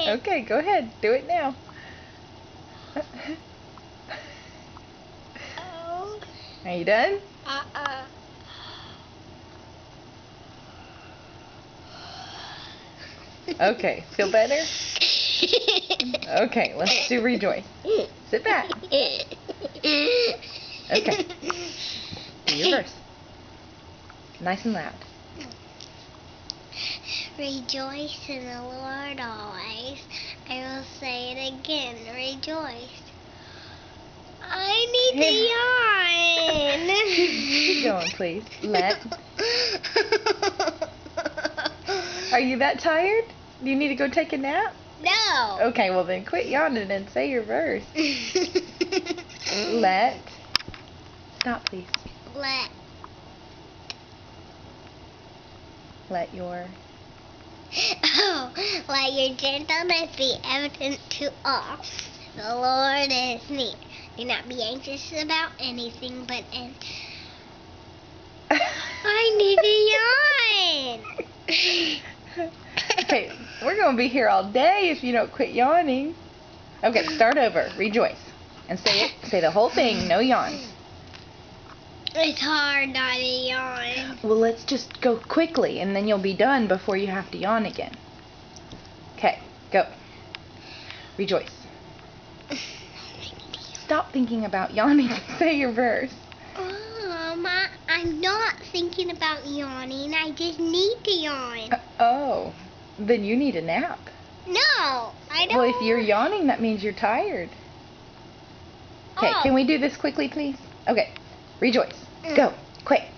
Okay, go ahead. Do it now. Oh. Are you done? Okay, feel better? Okay, let's do rejoice. Sit back. Okay. Do your verse. Nice and loud. Rejoice in the Lord always. I will say it again. Rejoice. I need to yawn. Keep going, please. Are you that tired? Do you need to go take a nap? No. Okay, well then quit yawning and say your verse. Stop, please. Let your gentleness be evident to all. The Lord is near. Do not be anxious about anything, but I need to yawn. Okay, we're going to be here all day if you don't quit yawning. Okay, start over. Rejoice. And say it. Say the whole thing. No yawns. It's hard not to yawn. Well, let's just go quickly, and then you'll be done before you have to yawn again. Okay, go. Rejoice. Stop thinking about yawning and say your verse. I'm not thinking about yawning. I just need to yawn. Oh, then you need a nap. No, I don't. Well, if you're yawning, that means you're tired. Okay, Can we do this quickly, please? Okay, rejoice. Go, quick.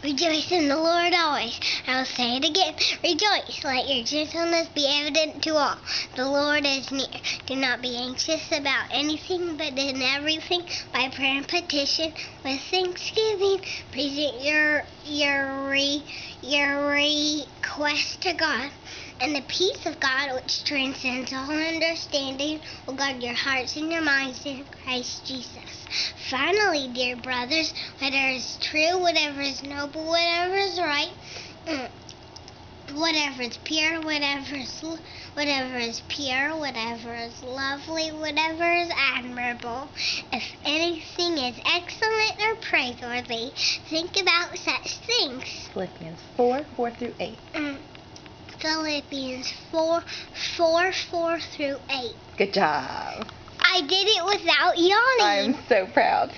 Rejoice in the Lord always. I'll say it again. Rejoice. Let your gentleness be evident to all. The Lord is near. Do not be anxious about anything, but in everything, by prayer and petition, with thanksgiving, present your request to God. And the peace of God, which transcends all understanding, will guard your hearts and your minds in Christ Jesus. Finally, dear brothers, whatever is true, whatever is noble, whatever is right, whatever is pure, whatever is lovely, whatever is admirable, if anything is excellent or praiseworthy, think about such things. Philippians 4:4-8. Philippians 4:4-8. Good job. I did it without yawning. I'm so proud.